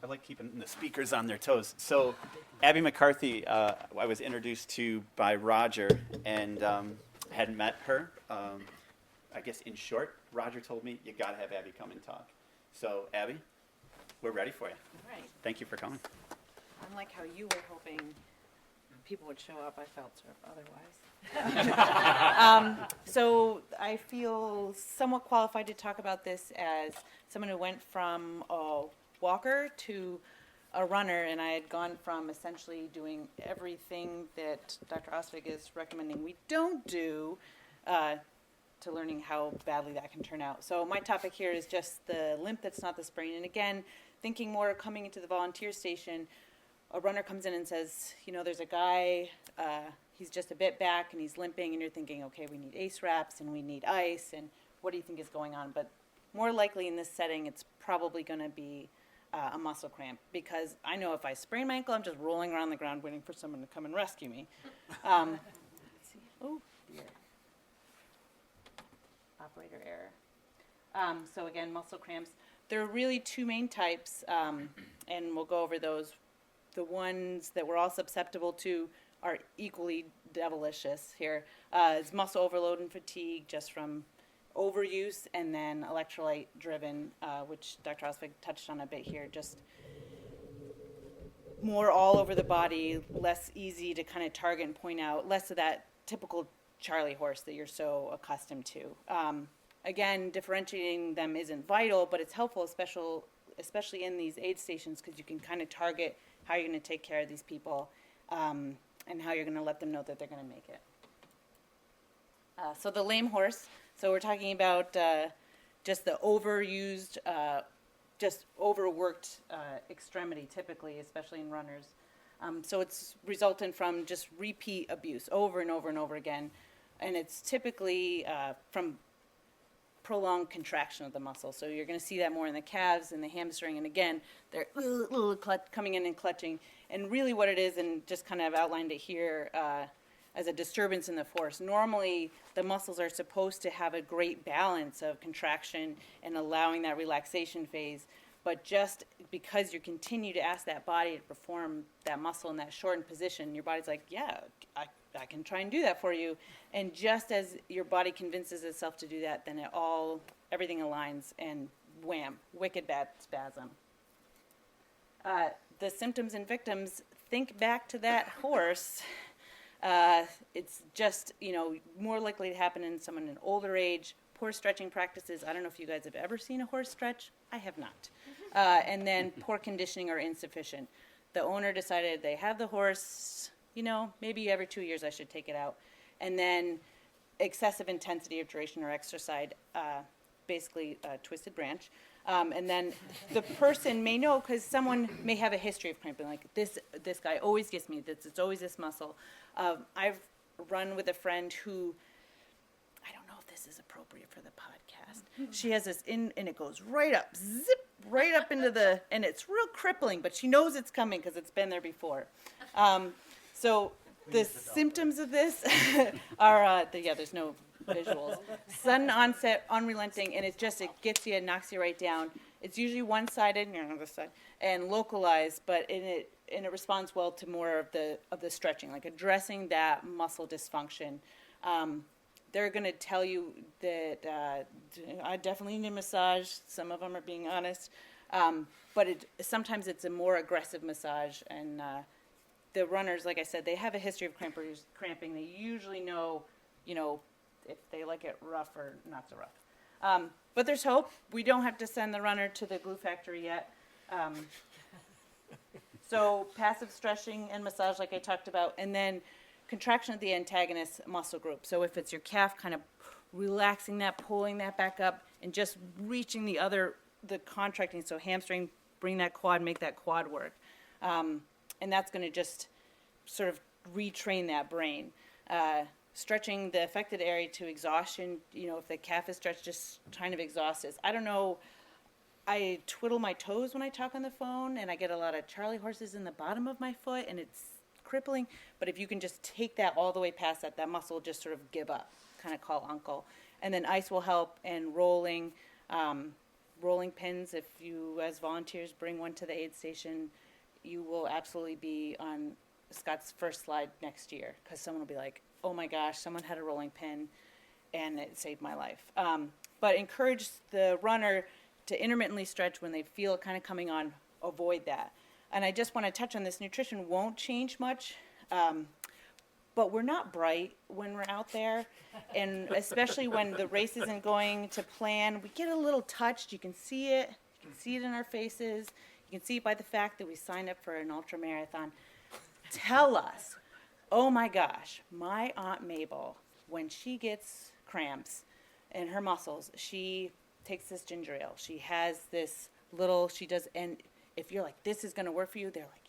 like keeping the speakers on their toes. So, Abby McCarthy, I was introduced to by Roger, and hadn't met her. I guess in short, Roger told me you got to have Abby come and talk. So, Abby, we're ready for you. All right. Thank you for coming. Unlike how you were hoping people would show up, I felt sort of otherwise. So I feel somewhat qualified to talk about this as someone who went from a walker to a runner, and I had gone from essentially doing everything that Dr. Osvig is recommending we don't do to learning how badly that can turn out. So my topic here is just the limp that's not the sprain. And again, thinking more coming into the volunteer station, a runner comes in and says, you know, there's a guy, he's just a bit back and he's limping, and you're thinking, okay, we need ACE wraps and we need ice, and what do you think is going on? But more likely in this setting, it's probably going to be a muscle cramp, because I know if I sprain my ankle, I'm just rolling around the ground waiting for someone to come and rescue me. Let's see. Oh, dear. Operator error. So again, muscle cramps. There are really two main types, and we'll go over those. The ones that we're all susceptible to are equally devilicious here. It's muscle overload and fatigue just from overuse, and then electrolyte driven, which Dr. Osvig touched on a bit here, just more all over the body, less easy to kind of target and point out, less of that typical Charlie horse that you're so accustomed to. Again, differentiating them isn't vital, but it's helpful, especially in these aid stations, because you can kind of target how you're going to take care of these people, and how you're going to let them know that they're going to make it. So the lame horse, so we're talking about just the overused, just overworked extremity typically, especially in runners. So it's resultant from just repeat abuse over and over and over again. And it's typically from prolonged contraction of the muscle. So you're going to see that more in the calves and the hamstring. And again, they're coming in and clutching. And really what it is, and just kind of outlined it here as a disturbance in the force. Normally, the muscles are supposed to have a great balance of contraction and allowing that relaxation phase. But just because you continue to ask that body to perform that muscle in that shortened position, your body's like, yeah, I can try and do that for you. And just as your body convinces itself to do that, then everything aligns, and wham, wicked bad spasm. The symptoms and victims, think back to that horse. It's just, more likely to happen in someone in older age. Poor stretching practices. I don't know if you guys have ever seen a horse stretch. I have not. And then poor conditioning or insufficient. The owner decided they have the horse, maybe every 2 years I should take it out. And then excessive intensity of duration or exercise, basically a twisted branch. And then the person may know, because someone may have a history of cramping, like this guy always gets me, it's always this muscle. I've run with a friend who, I don't know if this is appropriate for the podcast. She has this and it goes right up, zip, right up into and it's real crippling, but she knows it's coming because it's been there before. So the symptoms of this are, there's no visuals. Sudden onset, unrelenting, and it gets you, knocks you right down. It's usually one-sided, on this side, and localized, but it responds well to more of the stretching, like addressing that muscle dysfunction. They're going to tell you that I definitely need a massage. Some of them are being honest, but sometimes it's a more aggressive massage, and the runners, like I said, they have a history of cramping. They usually know, if they like it rough or not so rough. But there's hope. We don't have to send the runner to the glue factory yet. So passive stretching and massage, like I talked about, and then contraction of the antagonist muscle group. So if it's your calf, kind of relaxing that, pulling that back up, and just reaching the contracting. So hamstring, bring that quad, make that quad work. And that's going to just sort of retrain that brain. Stretching the affected area to exhaustion, if the calf is stretched, just kind of exhaust it. I don't know, I twiddle my toes when I talk on the phone, and I get a lot of Charlie horses in the bottom of my foot, and it's crippling. But if you can just take that all the way past that muscle will just sort of give up, kind of call uncle. And then ice will help, and rolling. rolling pins. If you, as volunteers, bring one to the aid station, you will absolutely be on Scott's first slide next year, because someone will be like, oh my gosh, someone had a rolling pin and it saved my life. But encourage the runner to intermittently stretch when they feel it kind of coming on. Avoid that. And I just want to touch on this. Nutrition won't change much, but we're not bright when we're out there. And especially when the race isn't going to plan, we get a little touched. You can see it. You can see it in our faces. You can see it by the fact that we signed up for an ultra marathon. Tell us, oh my gosh, my Aunt Mabel, when she gets cramps in her muscles, she takes this ginger ale. She has this little, she does, and if you're like, this is going to work for you, they're like,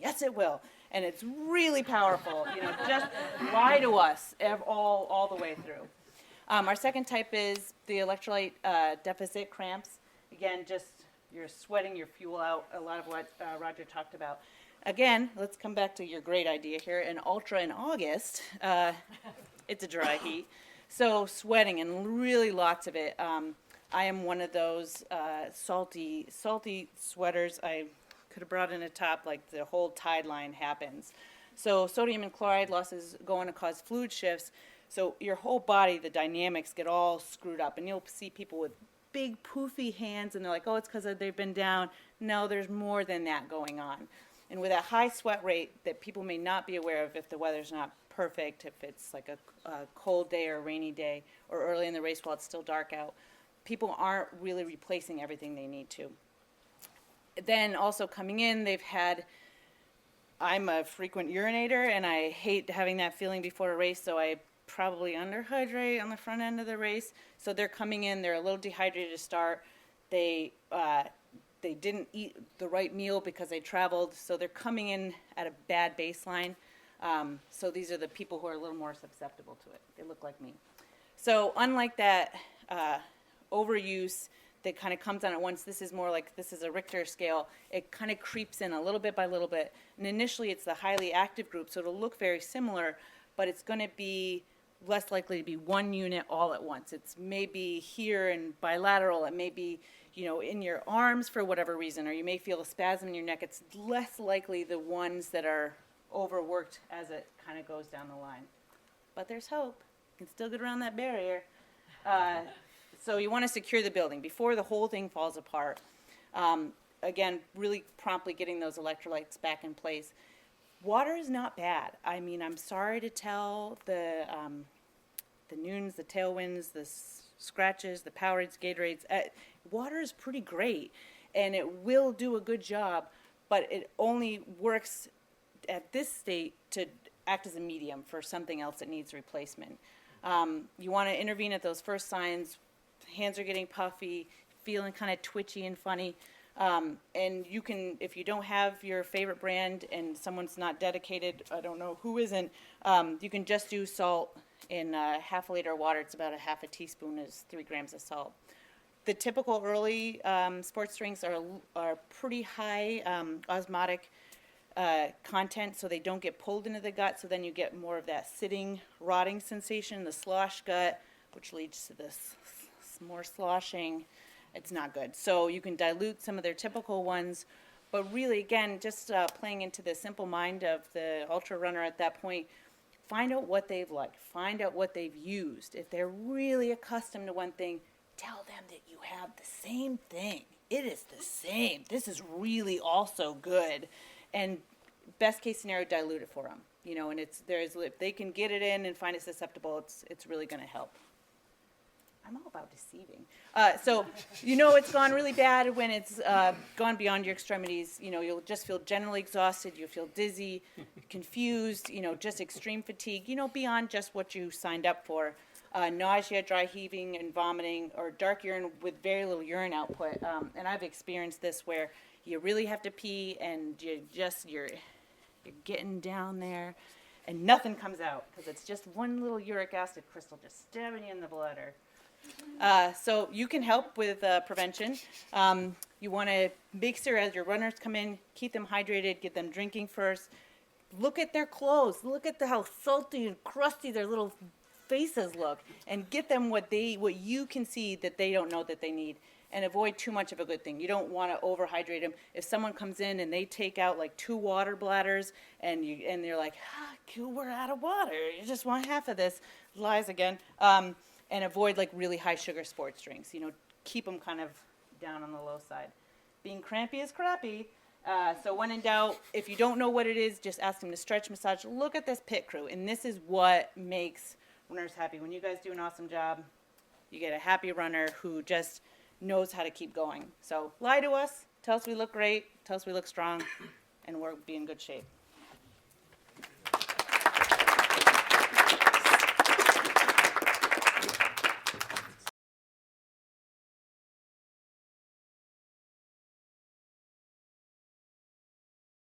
yes, it will. And it's really powerful. Just lie to us all the way through. Our second type is the electrolyte deficit cramps. Again, just you're sweating your fuel out, a lot of what Roger talked about. Again, let's come back to your great idea here. An ultra in August, it's a dry heat. So sweating and really lots of it. I am one of those salty sweaters. I could have brought in a top, like the whole tide line happens. So sodium and chloride loss is going to cause fluid shifts. So your whole body, the dynamics get all screwed up. And you'll see people with big poofy hands and they're like, oh, it's because they've been down. No, there's more than that going on. And with a high sweat rate that people may not be aware of if the weather's not perfect, if it's like a cold day or a rainy day or early in the race while it's still dark out, people aren't really replacing everything they need to. Then also coming in, I'm a frequent urinator and I hate having that feeling before a race, so I probably underhydrate on the front end of the race. So they're coming in, they're a little dehydrated to start. They didn't eat the right meal because they traveled, so they're coming in at a bad baseline. So these are the people who are a little more susceptible to it. They look like me. So unlike that overuse that kind of comes on at once, this is more like, this is a Richter scale. It kind of creeps in a little bit by little bit. And initially it's the highly active group, so it'll look very similar, but it's going to be less likely to be one unit all at once. It's maybe here and bilateral. It may be, in your arms for whatever reason, or you may feel a spasm in your neck. It's less likely the ones that are overworked as it kind of goes down the line. But there's hope. You can still get around that barrier. So you want to secure the building before the whole thing falls apart. Again, really promptly getting those electrolytes back in place. Water is not bad. I mean, I'm sorry to tell the Noons, the Tailwinds, the Scratches, the Powerades, Gatorades. Water is pretty great, and it will do a good job, but it only works at this state to act as a medium for something else that needs replacement. You want to intervene at those first signs. Hands are getting puffy, feeling kind of twitchy and funny. And you can, if you don't have your favorite brand and someone's not dedicated, I don't know who isn't, you can just do salt in half a liter of water. It's about a half a teaspoon is 3 grams of salt. The typical early sports drinks are pretty high osmotic content, so they don't get pulled into the gut, so then you get more of that sitting, rotting sensation, the slosh gut, which leads to this more sloshing. It's not good. So you can dilute some of their typical ones, but really, again, just playing into the simple mind of the ultra runner at that point, find out what they've liked, find out what they've used. If they're really accustomed to one thing, tell them that you have the same thing. It is the same. This is really also good. And best case scenario, dilute it for them. And if they can get it in and find it susceptible, it's really going to help. I'm all about deceiving. So it's gone really bad when it's gone beyond your extremities. You'll just feel generally exhausted. You'll feel dizzy, confused, just extreme fatigue, beyond just what you signed up for. Nausea, dry heaving, and vomiting, or dark urine with very little urine output. And I've experienced this where you really have to pee and you're getting down there and nothing comes out because it's just one little uric acid crystal just stabbing you in the bladder. So you can help with prevention. You want to make sure as your runners come in, keep them hydrated, get them drinking first. Look at their clothes. Look at how salty and crusty their little faces look, and get them what you can see that they don't know that they need. and avoid too much of a good thing. You don't want to overhydrate them. If someone comes in and they take out like 2 water bladders and they're like, we're out of water, you just want half of this, lies again. And avoid like really high sugar sports drinks. Keep them kind of down on the low side. Being crampy is crappy. So when in doubt, if you don't know what it is, just ask them to stretch, massage. Look at this pit crew, and this is what makes runners happy. When you guys do an awesome job, you get a happy runner who just knows how to keep going. So lie to us, tell us we look great, tell us we look strong, and we'll be in good shape.